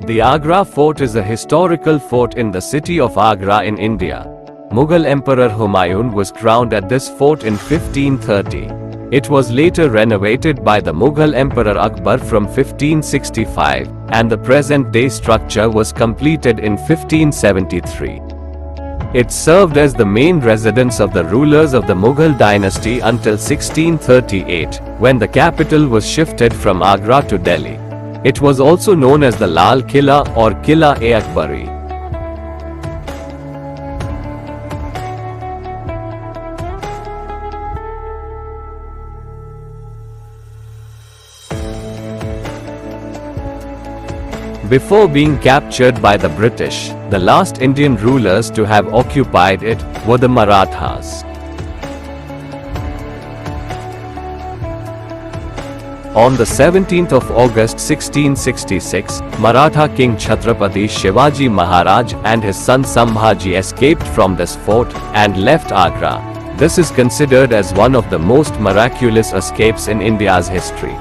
The Agra Fort is a historical fort in the city of Agra in India. Mughal Emperor Humayun was crowned at this fort in 1530. It was later renovated by the Mughal Emperor Akbar from 1565, and the present-day structure was completed in 1573. It served as the main residence of the rulers of the Mughal dynasty until 1638, when the capital was shifted from Agra to Delhi. It was also known as the Lal Killa or Killa-e-Akbari. Before being captured by the British, the last Indian rulers to have occupied it were the Marathas. On the 17th of August 1666, Maratha King Chhatrapati Shivaji Maharaj and his son Sambhaji escaped from this fort and left Agra. This is considered as one of the most miraculous escapes in India's history.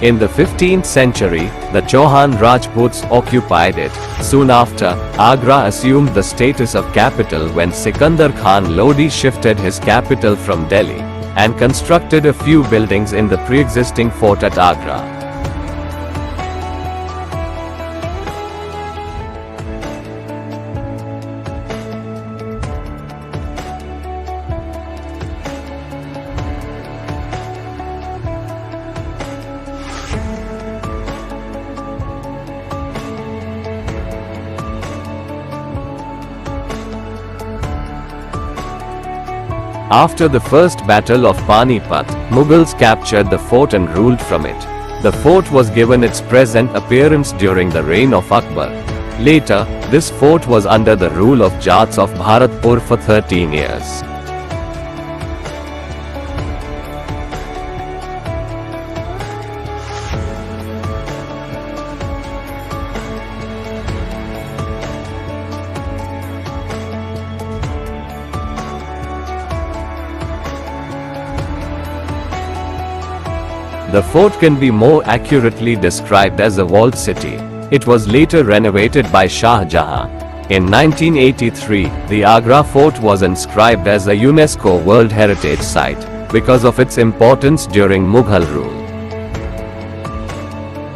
In the 15th century, the Chauhan Rajputs occupied it. Soon after, Agra assumed the status of capital when Sikandar Khan Lodi shifted his capital from Delhi and constructed a few buildings in the pre-existing fort at Agra. After the First Battle of Panipat, Mughals captured the fort and ruled from it. The fort was given its present appearance during the reign of Akbar. Later, this fort was under the rule of Jats of Bharatpur for 13 years. The fort can be more accurately described as a walled city. It was later renovated by Shah Jahan. In 1983, the Agra Fort was inscribed as a UNESCO World Heritage Site because of its importance during Mughal rule.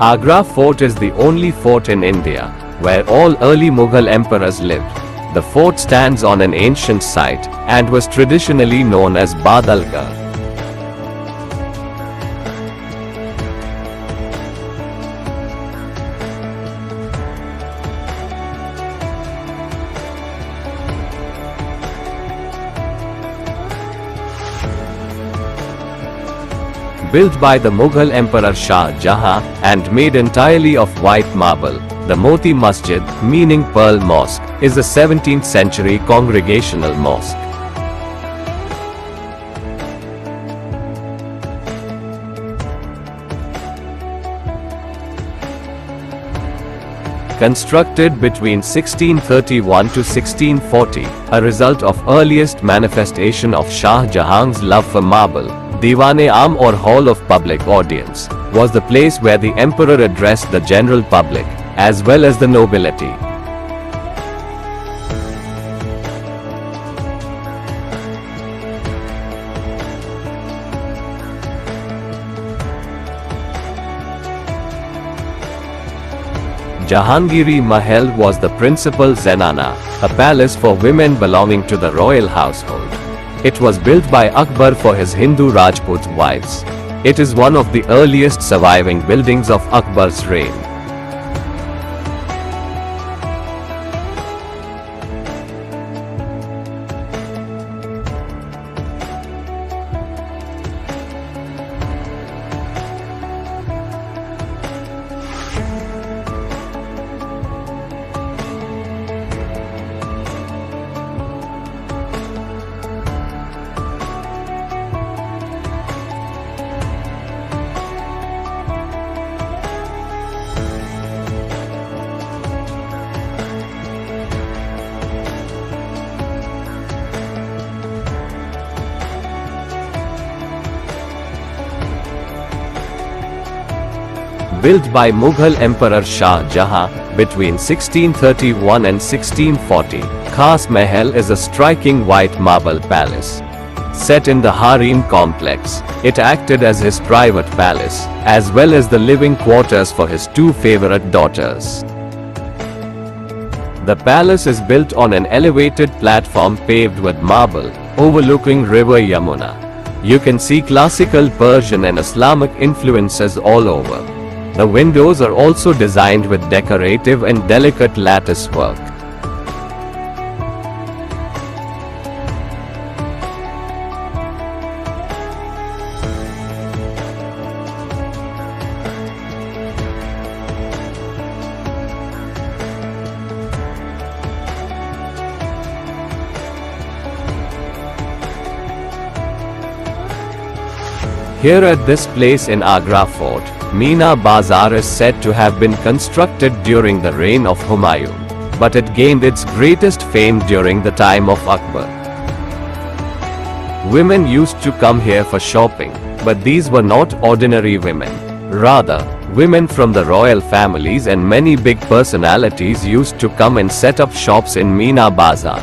Agra Fort is the only fort in India where all early Mughal emperors lived. The fort stands on an ancient site and was traditionally known as Badalgarh. Built by the Mughal Emperor Shah Jahan and made entirely of white marble, the Moti Masjid, meaning Pearl Mosque, is a 17th century congregational mosque. Constructed between 1631 to 1640, a result of earliest manifestation of Shah Jahan's love for marble, Diwan-e-Aam or Hall of Public Audience was the place where the emperor addressed the general public, as well as the nobility. Jahangiri Mahal was the principal zenana, a palace for women belonging to the royal household. It was built by Akbar for his Hindu Rajput wives. It is one of the earliest surviving buildings of Akbar's reign. built by Mughal Emperor Shah Jahan between 1631 and 1640. Khas Mahal is a striking white marble palace. Set in the harem complex, it acted as his private palace, as well as the living quarters for his two favorite daughters. The palace is built on an elevated platform paved with marble, overlooking river Yamuna. You can see classical Persian and Islamic influences all over. The windows are also designed with decorative and delicate lattice work. Here at this place in Agra Fort, Meena Bazar is said to have been constructed during the reign of Humayun, but it gained its greatest fame during the time of Akbar. Women used to come here for shopping, but these were not ordinary women. Rather, women from the royal families and many big personalities used to come and set up shops in Meena Bazar.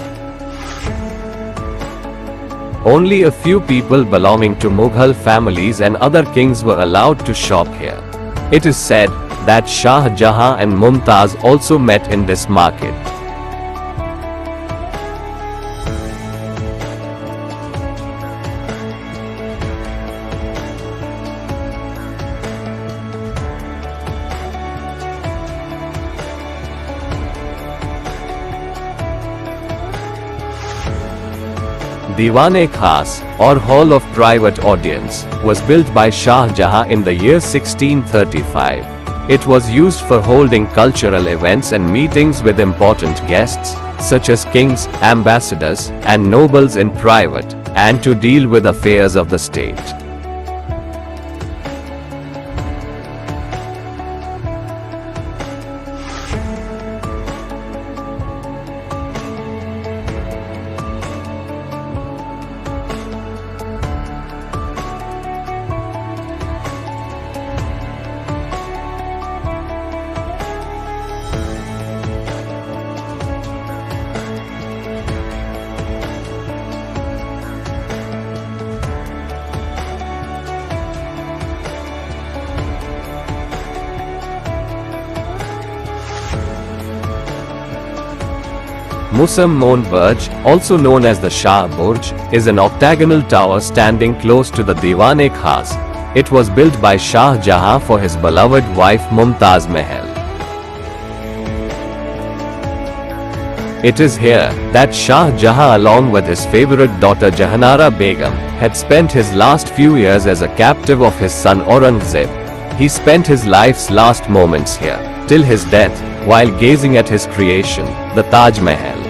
Only a few people belonging to Mughal families and other kings were allowed to shop here. It is said that Shah Jahan and Mumtaz also met in this market. Diwan-e-Khas, or Hall of Private Audience, was built by Shah Jahan in the year 1635. It was used for holding cultural events and meetings with important guests, such as kings, ambassadors, and nobles in private, and to deal with affairs of the state. Musamman Burj, also known as the Shah Burj, is an octagonal tower standing close to the Diwan-e-Khas. It was built by Shah Jahan for his beloved wife Mumtaz Mahal. It is here that Shah Jahan, along with his favorite daughter Jahanara Begum, had spent his last few years as a captive of his son Aurangzeb. He spent his life's last moments here, till his death, while gazing at his creation, the Taj Mahal.